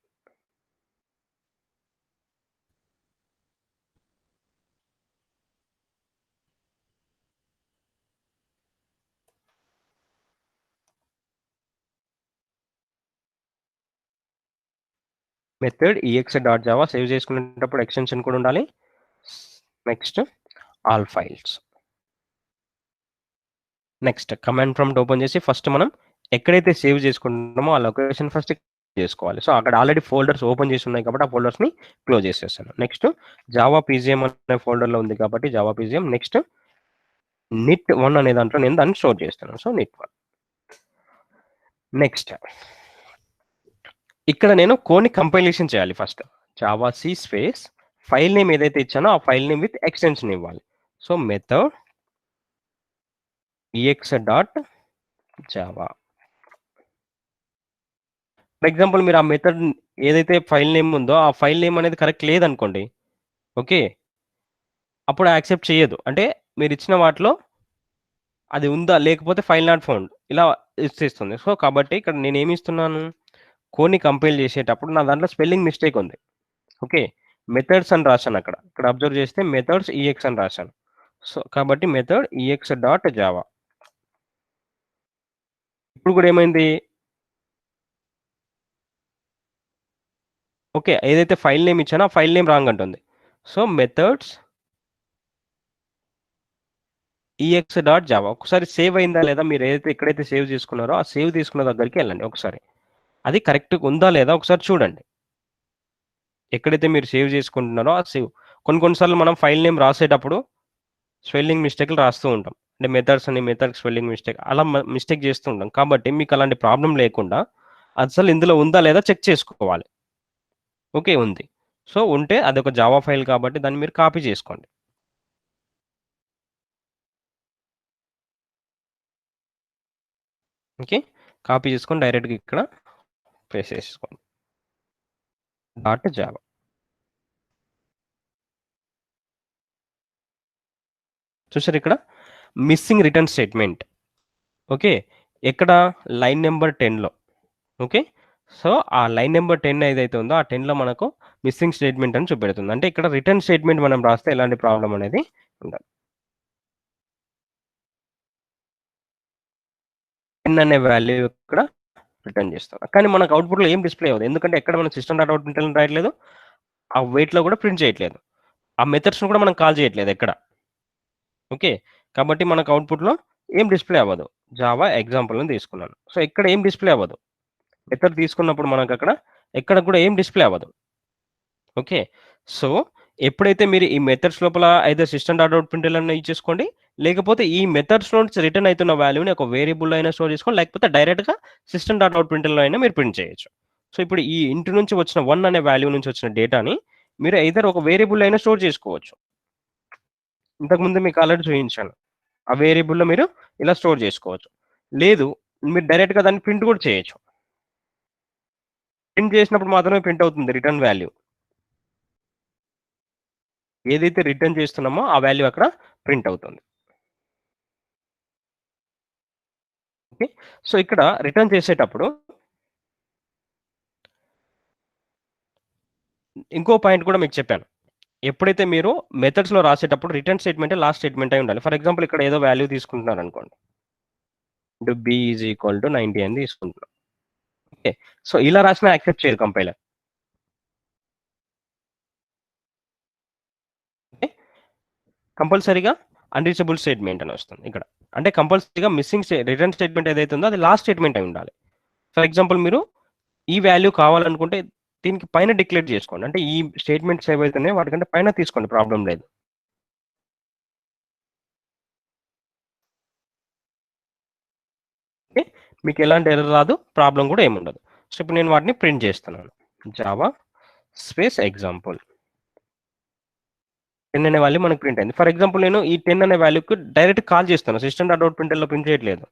మెథడ్ ex.java సేవ్ చేసుకునేటప్పుడు ఎక్స్టెన్షన్ కూడా ఉండాలి. Next all files. Next command prompt open చేసి ఫస్ట్ మనం ఎక్కడైతే సేవ్ చేసుకుంటున్నామో ఆ లొకేషన్ ఫస్ట్ చేసుకోవాలి. సో అక్కడ ఆల్రెడీ ఫోల్డర్స్ ఓపెన్ చేసి ఉన్నాయి కాబట్టి ఆ ఫోల్డర్స్ని క్లోజ్ చేసేస్తాను. నెక్స్ట్ జావా పీజిఎం అనే ఫోల్డర్లో ఉంది కాబట్టి జావా పీజిఎం. నెక్స్ట్ నిట్ 1 అనే దాంట్లో నేను దాన్ని స్టోర్ చేస్తాను. So neat 1. నెక్స్ట్ ఇక్కడ నేను కోడ్ని కంపైలేషన్ చేయాలి first. Javac space file name ఏదైతే ఇచ్చానో ఆ ఫైల్ నేమ్ విత్ ఎక్స్టెన్షన్ ఇవ్వాలి. So method ex.java. For example మీరు ఆ మెథడ్ ఏదైతే ఫైల్ నేమ్ ఉందో ఆ ఫైల్ నేమ్ అనేది కరెక్ట్ లేదనుకోండి, ఓకే, అప్పుడు యాక్సెప్ట్ చేయదు. అంటే మీరు ఇచ్చిన వాటిలో అది ఉందా లేకపోతే ఫైల్ నాట్ ఫౌండ్ ఇలా ఇస్తుంది. సో కాబట్టి ఇక్కడ నేను ఏమి ఇస్తున్నాను, కోడ్ని కంపైల్ చేసేటప్పుడు నా దాంట్లో స్పెల్లింగ్ మిస్టేక్ ఉంది. ఓకే, మెథడ్స్ అని రాశాను ఇక్కడ అబ్జర్వ్ చేస్తే మెథడ్స్ ఈఎక్స్ అని రాశాను. సో కాబట్టి మెథడ్ ex.java. ఇప్పుడు కూడా ఏమైంది, ఓకే, ఏదైతే ఫైల్ నేమ్ ఇచ్చానో ఆ ఫైల్ నేమ్ రాంగ్ అంటుంది. సో మెథడ్స్ ex.java ఒకసారి సేవ్ అయిందా లేదా, మీరు ఏదైతే ఎక్కడైతే సేవ్ చేసుకున్నారో ఆ సేవ్ తీసుకున్న దగ్గరికి వెళ్ళండి ఒకసారి, అది కరెక్ట్గా ఉందా లేదా ఒకసారి చూడండి. ఎక్కడైతే మీరు సేవ్ చేసుకుంటున్నారో ఆ సేవ్, కొన్నిసార్లు మనం ఫైల్ నేమ్ రాసేటప్పుడు స్పెల్లింగ్ మిస్టేక్లు రాస్తూ ఉంటాం. అంటే మెథడ్స్ అని మెథడ్ స్పెల్లింగ్ మిస్టేక్ అలా మిస్టేక్ చేస్తూ ఉంటాం. కాబట్టి మీకు అలాంటి ప్రాబ్లం లేకుండా అసలు ఇందులో ఉందా లేదా చెక్ చేసుకోవాలి. ఓకే, ఉంది. సో ఉంటే అదొక జావా ఫైల్ కాబట్టి దాన్ని మీరు కాపీ చేసుకోండి. ఓకే, కాపీ చేసుకొని డైరెక్ట్గా ఇక్కడ పేస్ట్ చేసుకోండి. .java. చూసారు ఇక్కడ మిస్సింగ్ రిటర్న్ స్టేట్మెంట్. ఓకే, ఎక్కడ లైన్ నెంబర్ 10లో. ఓకే, సో ఆ లైన్ నెంబర్ 10 ఏదైతే ఉందో ఆ 10లో మనకు మిస్సింగ్ స్టేట్మెంట్ అని చూపెడుతుంది. అంటే ఇక్కడ రిటర్న్ స్టేట్మెంట్ మనం రాస్తే ఎలాంటి ప్రాబ్లం అనేది ఉండదు. 10 అనే వాల్యూ ఇక్కడ రిటర్న్ చేస్తాం, కానీ మనకు అవుట్పుట్లో ఏం డిస్ప్లే అవ్వదు. ఎందుకంటే ఎక్కడ మనం సిస్టమ్ డాట్ అవుట్ ప్రింట్ రాయట్లేదు, ఆ వెయిట్లో కూడా ప్రింట్ చేయట్లేదు, ఆ మెథడ్స్ను కూడా మనం కాల్ చేయట్లేదు ఎక్కడ. ఓకే, కాబట్టి మనకు అవుట్పుట్లో ఏం డిస్ప్లే అవ్వదు. జావా ఎగ్జాంపుల్ని తీసుకున్నాను. సో ఇక్కడ ఏం డిస్ప్లే అవ్వదు. మెథడ్ తీసుకున్నప్పుడు మనకు అక్కడ ఎక్కడ కూడా ఏం డిస్ప్లే అవ్వదు. ఓకే, సో ఎప్పుడైతే మీరు ఈ మెథడ్స్ లోపల అయితే సిస్టమ్ డాట్ అవుట్ ప్రింట్ అని ఇచ్చేసుకోండి, లేకపోతే ఈ మెథడ్స్ నుంచి రిటర్న్ అవుతున్న వాల్యూని ఒక వేరియబుల్ అయినా స్టోర్ చేసుకోండి, లేకపోతే డైరెక్ట్గా సిస్టమ్ డాట్ అవుట్ ప్రింట్లో అయినా మీరు ప్రింట్ చేయొచ్చు. సో ఇప్పుడు ఈ ఇంటి నుంచి వచ్చిన 1 అనే వాల్యూ నుంచి వచ్చిన డేటాని మీరు ఐదర్ ఒక వేరియబుల్ అయినా స్టోర్ చేసుకోవచ్చు. ఇంతకుముందు మీకు ఆల్రెడీ చూపించాను. ఆ వేరియబుల్లో మీరు ఇలా స్టోర్ చేసుకోవచ్చు. లేదు, మీరు డైరెక్ట్గా దాన్ని ప్రింట్ కూడా చేయొచ్చు. ప్రింట్ చేసినప్పుడు మాత్రమే ప్రింట్ అవుతుంది రిటర్న్ వాల్యూ. ఏదైతే రిటర్న్ చేస్తున్నామో ఆ వాల్యూ అక్కడ ప్రింట్ అవుతుంది. ఓకే, సో ఇక్కడ రిటర్న్ చేసేటప్పుడు ఇంకో పాయింట్ కూడా మీకు చెప్పాను. ఎప్పుడైతే మీరు మెథడ్స్లో రాసేటప్పుడు రిటర్న్ స్టేట్మెంట్ లాస్ట్ స్టేట్మెంట్ అయి ఉండాలి. ఫర్ ఎగ్జాంపుల్ ఇక్కడ ఏదో వాల్యూ తీసుకుంటున్నారు అనుకోండి, b ఈజ్ ఈక్వల్ టు 90 అని తీసుకుంటున్నాం. ఓకే, సో ఇలా రాసినా యాక్సెప్ట్ చేయదు కంపైలర్. ఓకే, కంపల్సరీగా అన్రీచబుల్ స్టేట్మెంట్ అని వస్తుంది ఇక్కడ. అంటే కంపల్సరీగా మిస్సింగ్ రిటర్న్ స్టేట్మెంట్ ఏదైతే ఉందో అది లాస్ట్ స్టేట్మెంట్ అయి ఉండాలి. ఫర్ ఎగ్జాంపుల్ మీరు ఈ వాల్యూ కావాలనుకుంటే దీనికి పైన డిక్లేర్ చేసుకోండి. అంటే ఈ స్టేట్మెంట్స్ ఏవైతున్నాయో వాటికంటే పైన తీసుకోండి, ప్రాబ్లం లేదు. ఓకే, మీకు ఎలాంటి ఎర్రర్ రాదు, ప్రాబ్లం కూడా ఏముండదు. సో ఇప్పుడు నేను వాటిని ప్రింట్ చేస్తున్నాను. జావా స్పేస్ ఎగ్జాంపుల్ 10 అనే వాల్యూ మనకు ప్రింట్ అయింది. ఫర్ ఎగ్జాంపుల్ నేను ఈ 10 అనే వాల్యూకి డైరెక్ట్ కాల్ చేస్తాను, సిస్టమ్ డాట్ అవుట్ ప్రింటర్లో ప్రింట్ చేయట్లేదు.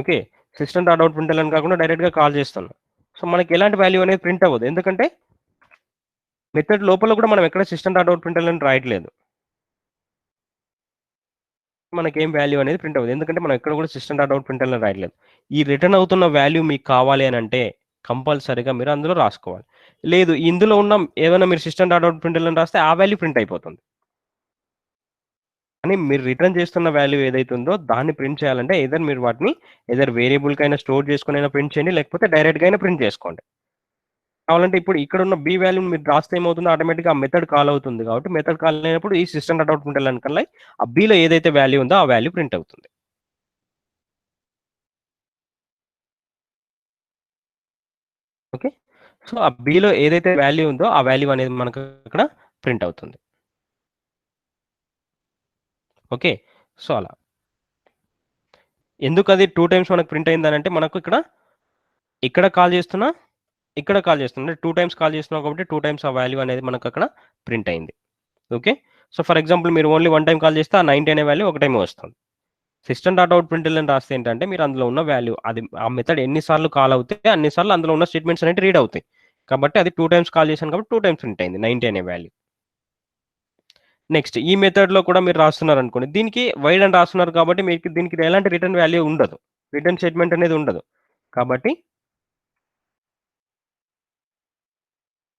Okay, system dot out printer అని కాకుండా డైరెక్ట్గా కాల్ చేస్తాను. సో మనకి ఎలాంటి వాల్యూ అనేది ప్రింట్ అవ్వదు, ఎందుకంటే మెథడ్ లోపల కూడా మనం ఎక్కడ సిస్టమ్ డాట్ అవుట్ ప్రింటర్ అని రాయట్లేదు. మనకి ఏం వాల్యూ అనేది ప్రింట్ అవ్వదు, ఎందుకంటే మనం ఎక్కడ కూడా సిస్టమ్ డాట్ అవుట్ ప్రింటర్లో రాయట్లేదు. ఈ రిటర్న్ అవుతున్న వాల్యూ మీకు కావాలి అని అంటే కంపల్సరీగా మీరు అందులో రాసుకోవాలి. లేదు, ఇందులో ఉన్న ఏదైనా మీరు సిస్టమ్ డాట్ అవుట్ ప్రింటర్లో రాస్తే ఆ వాల్యూ ప్రింట్ అయిపోతుంది. కానీ మీరు రిటర్న్ చేస్తున్న వాల్యూ ఏదైతే ఉందో దాన్ని ప్రింట్ చేయాలంటే ఏదర్ మీరు వాటిని ఏదర్ వేరియబుల్కైనా స్టోర్ చేసుకుని అయినా ప్రింట్ చేయండి, లేకపోతే డైరెక్ట్గా అయినా ప్రింట్ చేసుకోండి. కావాలంటే ఇప్పుడు ఇక్కడ ఉన్న బి వాల్యూని మీరు రాస్తే ఏమవుతుంది, ఆటోమేటిక్గా ఆ మెథడ్ కాల్ అవుతుంది. కాబట్టి మెథడ్ కాల్ అయినప్పుడు ఈ సిస్టమ్ డాట్ అవుట్ ప్రింట్ కల్లా ఆ బిలో ఏదైతే వాల్యూ ఉందో ఆ వాల్యూ ప్రింట్ అవుతుంది. ఓకే, సో ఆ బిలో ఏదైతే వాల్యూ ఉందో ఆ వాల్యూ అనేది మనకు అక్కడ ప్రింట్ అవుతుంది. ఓకే, సో అలా ఎందుకు అది 2 టైమ్స్ మనకు ప్రింట్ అయిందని అంటే మనకు ఇక్కడ కాల్ చేస్తున్నా, ఇక్కడ కాల్ చేస్తున్నా, 2 టైమ్స్ కాల్ చేస్తున్నాం కాబట్టి 2 టైమ్స్ ఆ వాల్యూ అనేది మనకు అక్కడ ప్రింట్ అయింది. ఓకే, సో ఫర్ ఎగ్జాంపుల్ మీరు ఓన్లీ 1 టైం కాల్ చేస్తే ఆ 90 అనే వాల్యూ ఒక టైం వస్తుంది. సిస్టమ్ డాట్ అవుట్ ప్రింట్ అని రాస్తే ఏంటంటే మీరు అందులో ఉన్న వాల్యూ అది ఆ మెథడ్ ఎన్నిసార్లు కాల్ అవుతే అన్నిసార్లు అందులో ఉన్న స్టేట్మెంట్స్ అనేవి రీడ్ అవుతాయి. కాబట్టి అది 2 టైమ్స్ కాల్ చేశాను కాబట్టి 2 టైమ్స్ ప్రింట్ అయింది 90 అనే వాల్యూ. నెక్స్ట్ ఈ మెథడ్లో కూడా మీరు రాస్తున్నారు అనుకోండి, దీనికి వైడ్ అని రాస్తున్నారు కాబట్టి మీకు దీనికి ఎలాంటి రిటర్న్ వాల్యూ ఉండదు, రిటర్న్ స్టేట్మెంట్ అనేది ఉండదు. కాబట్టి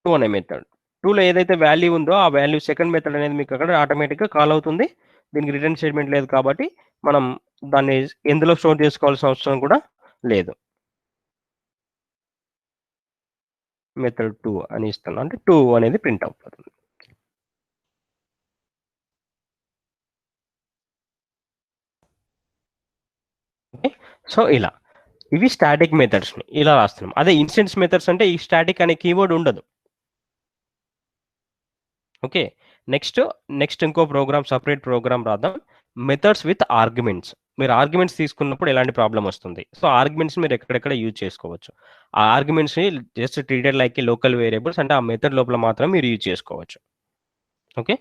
2 అనే మెథడ్ 2లో ఏదైతే వాల్యూ ఉందో ఆ వాల్యూ సెకండ్ మెథడ్ అనేది మీకు అక్కడ ఆటోమేటిక్గా కాల్ అవుతుంది. దీనికి రిటర్న్ స్టేట్మెంట్ లేదు కాబట్టి మనం దాన్ని ఎందులో స్టోర్ చేసుకోవాల్సిన అవసరం కూడా లేదు. మెథడ్ 2 అని ఇస్తాను అంటే 2 అనేది ప్రింట్ అవుతుంది. ఓకే, సో ఇలా ఇవి స్టాటిక్ మెథడ్స్ని ఇలా రాస్తున్నాం. అదే ఇన్స్టెన్స్ మెథడ్స్ అంటే ఈ స్టాటిక్ అనే కీవర్డ్ ఉండదు. ఓకే, నెక్స్ట్ ఇంకో ప్రోగ్రామ్, సపరేట్ ప్రోగ్రామ్ రాద్దాం, మెథడ్స్ విత్ ఆర్గ్యుమెంట్స్. మీరు ఆర్గ్యుమెంట్స్ తీసుకున్నప్పుడు ఎలాంటి ప్రాబ్లం వస్తుంది, సో ఆర్గ్యుమెంట్స్ మీరు ఎక్కడెక్కడ యూజ్ చేసుకోవచ్చు. ఆ ఆర్గ్యుమెంట్స్ని just treated like local variables, అంటే ఆ మెథడ్ లోపల మాత్రం మీరు యూజ్ చేసుకోవచ్చు. ఓకే,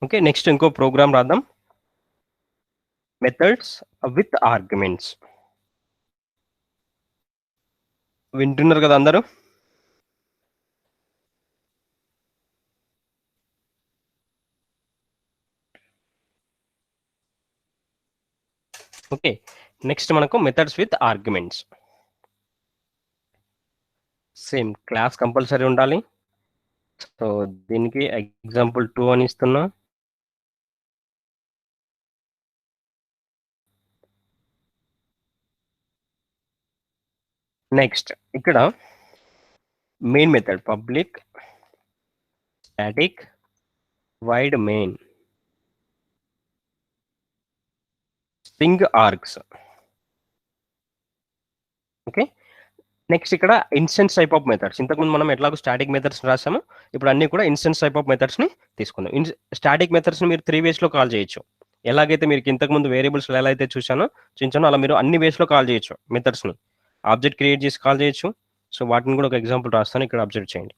ఓకే, నెక్స్ట్ ఇంకో ప్రోగ్రామ్ రాద్దాం, మెథడ్స్ విత్ ఆర్గ్యుమెంట్స్. వింటున్నారు కదా అందరూ? ఓకే, నెక్స్ట్ మనకు methods with arguments. Same class compulsory ఉండాలి. సో దీనికి ఎగ్జాంపుల్ 2 అని ఇస్తున్నా. నెక్స్ట్ ఇక్కడ main method public static void main string args. Okay, next ఇక్కడ ఇన్స్టెన్స్ టైప్ ఆఫ్ మెథడ్స్. ఇంతకుముందు మనం ఎట్లాగో స్టాటిక్ మెథడ్స్ రాసాము, ఇప్పుడు అన్ని కూడా ఇన్స్టెన్స్ టైప్ ఆఫ్ మెథడ్స్ని తీసుకుందాం. స్టాటిక్ మెథడ్స్ని మీరు 3 వేస్లో కాల్ చేయొచ్చు. ఎలాగైతే మీరు ఇంతకుముందు వేరియబుల్స్ ఎలా అయితే చూసానో అలా మీరు అన్ని వేస్లో కాల్ చేయొచ్చు మెథడ్స్ని. ఆబ్జెక్ట్ క్రియేట్ చేసి కాల్ చేయొచ్చు. సో వాటిని కూడా ఒక ఎగ్జాంపుల్ రాస్తాను, ఇక్కడ అబ్జర్వ్ చేయండి.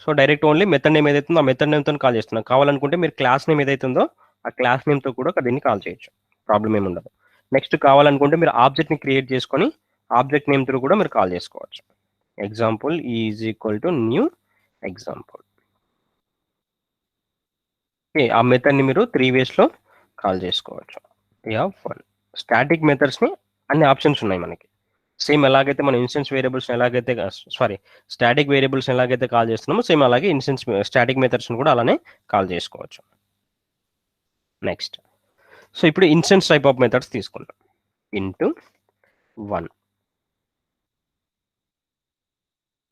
So direct only method name ఏదైతుందో ఆ మెథడ్ నేమ్తో కాల్ చేస్తున్నాం. కావాలనుకుంటే మీరు క్లాస్ నేమ్ ఏదైతుందో ఆ క్లాస్ నేమ్తో కూడా దీన్ని కాల్ చేయొచ్చు, ప్రాబ్లం ఏమి ఉండదు. నెక్స్ట్ కావాలనుకుంటే మీరు ఆబ్జెక్ట్ని క్రియేట్ చేసుకొని ఆబ్జెక్ట్ నేమ్ త్రూ కూడా మీరు కాల్ చేసుకోవచ్చు. Example is equal to new example. Okay, ఆ మెథడ్ని మీరు 3 వేస్లో కాల్ చేసుకోవచ్చు. వన్ స్టాటిక్ మెథడ్స్ని అన్ని ఆప్షన్స్ ఉన్నాయి మనకి. సేమ్ ఎలాగైతే మనం ఇన్స్టెన్స్ వేరియబుల్స్ ఎలాగైతే స్టాటిక్ వేరియబుల్స్ ఎలాగైతే కాల్ చేస్తున్నామో సేమ్ అలాగే ఇన్స్టెన్స్ స్టాటిక్ మెథడ్స్ని కూడా అలానే కాల్ చేసుకోవచ్చు. నెక్స్ట్, సో ఇప్పుడు ఇన్స్టెన్స్ టైప్ ఆఫ్ మెథడ్స్ తీసుకుంటాం. ఇంటూ 1.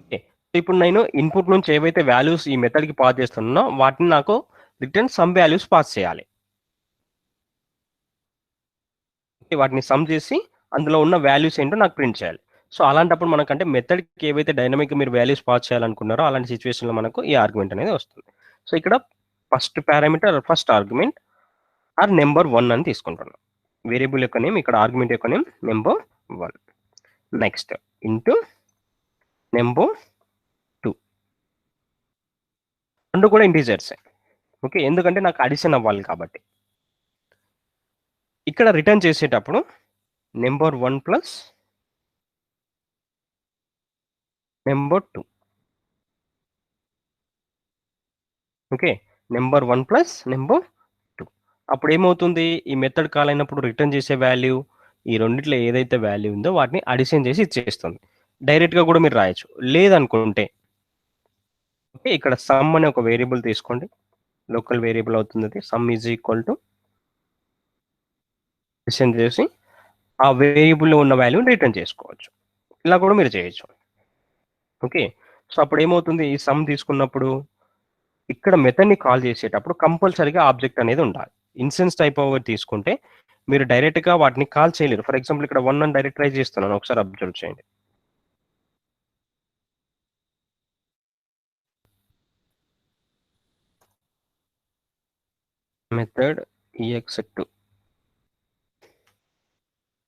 ఓకే, ఇప్పుడు నేను ఇన్పుట్ నుంచి ఏవైతే వాల్యూస్ ఈ మెథడ్కి పాస్ చేస్తున్నానో వాటిని నాకు రిటర్న్ సమ్ వాల్యూస్ పాస్ చేయాలి. వాటిని సమ్ చేసి అందులో ఉన్న వాల్యూస్ ఏంటో నాకు ప్రింట్ చేయాలి. సో అలాంటప్పుడు మనకంటే మెథడ్కి ఏవైతే డైనమిక్ మీరు వాల్యూస్ పాస్ చేయాలనుకున్నారో అలాంటి సిచ్యువేషన్లో మనకు ఈ ఆర్గ్యుమెంట్ అనేది వస్తుంది. సో ఇక్కడ first parameter first argument are number 1 అని తీసుకుంటున్నాం. వేరియబుల్ యొక్క నేమ్, ఇక్కడ ఆర్గ్యుమెంట్ యొక్క name number 1. Next into number 2 రెండు కూడా ఇంటీజర్సే. ఓకే. ఎందుకంటే నాకు అడిషన్ అవ్వాలి కాబట్టి. ఇక్కడ రిటర్న్ చేసేటప్పుడు number 1 plus number 2. Okay. Number 1 plus number 2. అప్పుడు ఏమవుతుంది? ఈ మెథడ్ కాల్ అయినప్పుడు రిటర్న్ చేసే వాల్యూ ఈ రెండిట్లో ఏదైతే వాల్యూ ఉందో వాటిని అడిషన్ చేసి ఇచ్చేస్తుంది. డైరెక్ట్‌గా కూడా మీరు రాయొచ్చు. లేదనుకుంటే ఓకే. ఇక్కడ సమ్ అనే ఒక వేరియబుల్ తీసుకోండి. లోకల్ వేరియబుల్ అవుతుంది అది. Some is equal to addition చేసి ఆ వేరియబుల్‌లో ఉన్న వాల్యూని రిటర్న్ చేసుకోవచ్చు. ఇలా కూడా మీరు చేయొచ్చు. ఓకే. సో, అప్పుడేమవుతుంది? ఈ సమ్ తీసుకున్నప్పుడు ఇక్కడ మెథడ్‌ని కాల్ చేసేటప్పుడు కంపల్సరీగా ఆబ్జెక్ట్ అనేది ఉండాలి. ఇన్స్టెన్స్ టైప్ ఓవర్ తీసుకుంటే మీరు డైరెక్ట్‌గా వాటిని కాల్ చేయలేరు. ఫర్ ఎగ్జాంపుల్ ఇక్కడ 1 అని డైరెక్ట్ ట్రై చేస్తున్నాను. ఒకసారి అబ్జర్వ్ చేయండి. Method ex2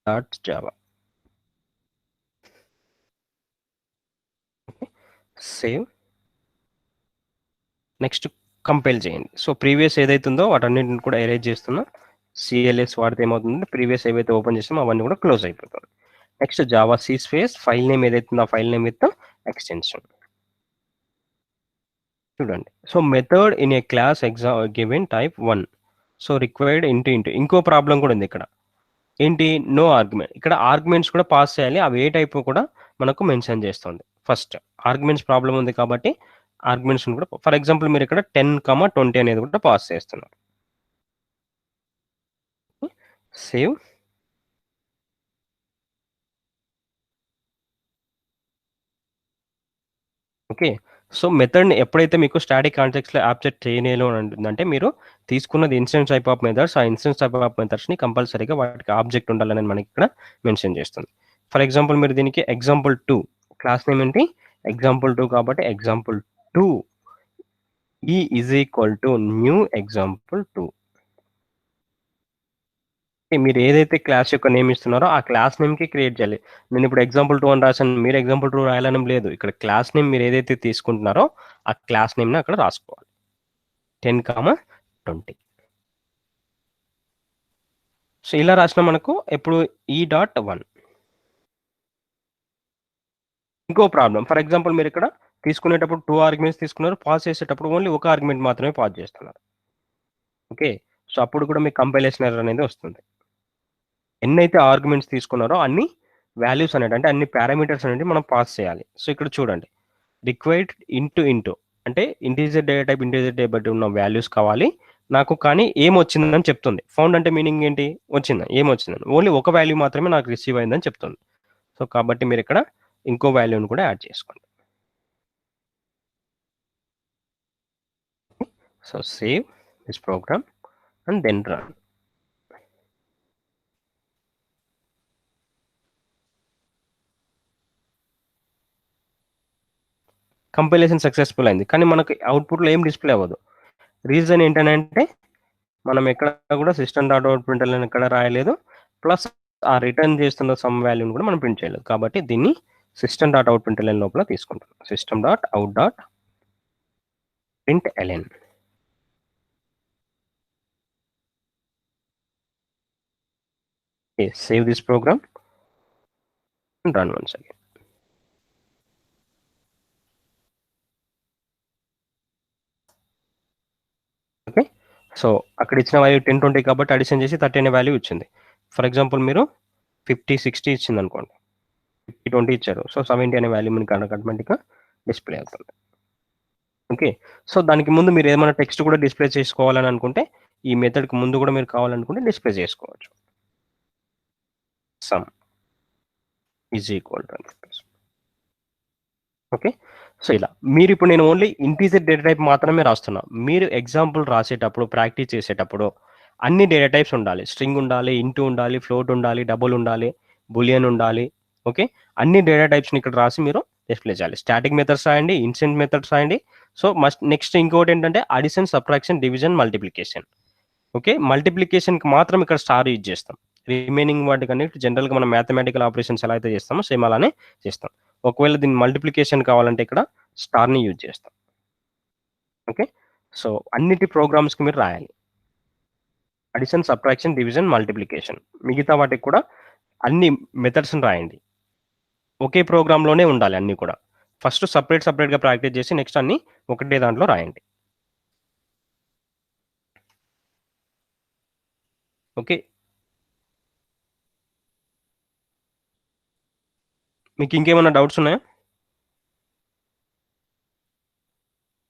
dot Java. Save. Next compile చేయండి. సో, ప్రీవియస్ ఏదైతే ఉందో వాటన్నిటిని కూడా ఎరేజ్ చేస్తున్నా. సిఎల్ఎస్ వాడితే ఏమవుతుందంటే ప్రీవియస్ ఏవైతే ఓపెన్ చేసామో అవన్నీ కూడా క్లోజ్ అయిపోతాయి. Next javac space file name ఏదైతే ఉందో ఆ ఫైల్ నేమ్ విత్ ఎక్స్టెన్షన్. చూడండి. So, method in a class given type 1. So, required int ఇంకో ప్రాబ్లం కూడా ఉంది ఇక్కడ. ఏంటి? No argument. ఇక్కడ ఆర్గ్యుమెంట్స్ కూడా పాస్ చేయాలి. అవి ఏ టైప్ కూడా మనకు మెన్షన్ చేస్తుంది. ఫస్ట్ ఆర్గ్యుమెంట్స్ ప్రాబ్లం ఉంది కాబట్టి ఆర్గ్యుమెంట్స్ కూడా ఫర్ ఎగ్జాంపుల్ మీరు ఇక్కడ 10, 20 అనేది కూడా పాస్ చేస్తున్నారు. సేవ్. ఓకే. సో, మెథడ్‌ని ఎప్పుడైతే మీకు స్టాటిక్ కాంటెక్స్ట్‌లో ఆబ్జెక్ట్ చేయలేను అని అంటుందంటే మీరు తీసుకున్నది ఇన్స్టెన్స్ టైప్ ఆఫ్ మెథడ్స్. ఆ ఇన్స్టెన్స్ టైప్ ఆఫ్ మెథడ్స్‌ని కంపల్సరీగా వాటికి ఆబ్జెక్ట్ ఉండాలని మనకి ఇక్కడ మెన్షన్ చేస్తుంది. ఫర్ ఎగ్జాంపుల్ మీరు దీనికి ఎగ్జాంపుల్2 క్లాస్ నేమ్ ఏంటి? ఎగ్జాంపుల్2 కాబట్టి ఎగ్జాంపుల్2 ఈజ్ ఈక్వల్ టు న్యూ ఎగ్జాంపుల్2. మీరు ఏదైతే క్లాస్ యొక్క నేమ్ ఇస్తున్నారో ఆ క్లాస్ నేమ్‌కి క్రియేట్ చేయాలి. నేను ఇప్పుడు ఎగ్జాంపుల్2 అని రాసాను. మీరు ఎగ్జాంపుల్2 రాయాలని లేదు. ఇక్కడ క్లాస్ నేమ్ మీరు ఏదైతే తీసుకుంటున్నారో ఆ క్లాస్ నేమ్‌ని అక్కడ రాసుకోవాలి. 10, 20. సో, ఇలా రాసినా మనకు ఎప్పుడు e.1. ఇంకో ప్రాబ్లమ్ ఫర్ ఎగ్జాంపుల్ మీరు ఇక్కడ తీసుకునేటప్పుడు 2 ఆర్గ్యుమెంట్స్ తీసుకున్నారు. పాస్ చేసేటప్పుడు ఓన్లీ ఒక ఆర్గ్యుమెంట్ మాత్రమే పాస్ చేస్తున్నారు. ఓకే. సో, అప్పుడు కూడా మీకు కంపైలేషన్ ఎర్రర్ అనేది వస్తుంది. ఎన్నైతే ఆర్గ్యుమెంట్స్ తీసుకున్నారో అన్ని వాల్యూస్ అనేవి అంటే అన్ని పారామీటర్స్ అనేవి మనం పాస్ చేయాలి. సో, ఇక్కడ చూడండి. రిక్వైర్డ్ ఇంటూ అంటే integer data type integer data బట్టి ఉన్న వాల్యూస్ కావాలి నాకు. కానీ ఏమొచ్చిందని చెప్తుంది. ఫౌండ్ అంటే మీనింగ్ ఏంటి? వచ్చిందా? ఏమొచ్చిందని. ఓన్లీ ఒక వాల్యూ మాత్రమే నాకు రిసీవ్ అయిందని చెప్తుంది. సో, కాబట్టి మీరు ఇక్కడ ఇంకో వాల్యూని కూడా యాడ్ చేసుకోండి. So, save this program and then run. Compilation successful అయింది. కానీ మనకు అవుట్‌పుట్‌లో ఏం డిస్‌ప్లే అవ్వదు. రీజన్ ఏంటనంటే మనం ఎక్కడ కూడా సిస్టమ్ డాట్ అవుట్ ప్రింట్‌ఎల్ఎన్ ఎక్కడ రాయలేదు. ప్లస్ ఆ రిటర్న్ చేస్తున్న సమ్ వాల్యూని కూడా మనం ప్రింట్ చేయలేదు. కాబట్టి దీన్ని సిస్టమ్ డాట్ అవుట్ ప్రింట్‌ఎల్ఎన్ లోపల తీసుకుంటాం. System dot out dot println. Okay. Save this program and run once again. Okay. So, అక్కడ ఇచ్చిన వాల్యూ 10, 20 కాబట్టి అడిషన్ చేసి 30 అనే వాల్యూ ఇచ్చింది. ఫర్ ఎగ్జాంపుల్ మీరు 50, 60 ఇచ్చిందనుకోండి. 50, 20 ఇచ్చారు. సో, 70 అనే వాల్యూ మనకి ఆటోమేటిక్‌గా డిస్‌ప్లే అవుతుంది. ఓకే. సో, దానికి ముందు మీరు ఏమైనా టెక్స్ట్ కూడా డిస్‌ప్లే చేసుకోవాలని అనుకుంటే ఈ మెథడ్‌కి ముందు కూడా మీరు కావాలనుకుంటే డిస్‌ప్లే చేసుకోవచ్చు. సమ్ ఈజ్ ఈక్వల్ టు అని చెప్పేసి. ఓకే. సో, ఇలా మీరిప్పుడు నేను ఓన్లీ ఇంటీజర్ డేటా టైప్ మాత్రమే రాస్తున్నా. మీరు ఎగ్జాంపుల్ రాసేటప్పుడు, ప్రాక్టీస్ చేసేటప్పుడు అన్ని డేటా టైప్స్ ఉండాలి. స్ట్రింగ్ ఉండాలి, ఇంట్ ఉండాలి, ఫ్లోట్ ఉండాలి, డబుల్ ఉండాలి, బూలియన్ ఉండాలి. ఓకే. అన్ని డేటా టైప్స్‌ని ఇక్కడ రాసి మీరు డిస్‌ప్లే చేయాలి. స్టాటిక్ మెథడ్స్ రాయండి, ఇన్స్టెంట్ మెథడ్స్ రాయండి. సో, నెక్స్ట్ ఇంకోటేంటంటే addition, subtraction, division, multiplication. Okay. మల్టిప్లికేషన్‌కి మాత్రం ఇక్కడ స్టార్ యూజ్ చేస్తాం. రిమైనింగ్ వాటికన్నిటి జనరల్‌గా మనం మ్యాథమెటికల్ ఆపరేషన్స్ ఎలా అయితే చేస్తామో సేమ్ అలానే చేస్తాం. ఒకవేళ దీన్ని మల్టిప్లికేషన్ కావాలంటే ఇక్కడ స్టార్‌ని యూజ్ చేస్తాం. ఓకే. సో, అన్నిటి ప్రోగ్రామ్స్‌కి మీరు రాయాలి. Addition, subtraction, division, multiplication. మిగతా వాటికి కూడా అన్ని మెథడ్స్‌ని రాయండి. ఒకే ప్రోగ్రామ్‌లోనే ఉండాలి అన్నీ కూడా. ఫస్ట్ సెపరేట్‌గా ప్రాక్టీస్ చేసి నెక్స్ట్ అన్నీ ఒకటే దాంట్లో రాయండి. ఓకే. మీకు ఇంకేమన్నా డౌట్స్ ఉన్నాయా?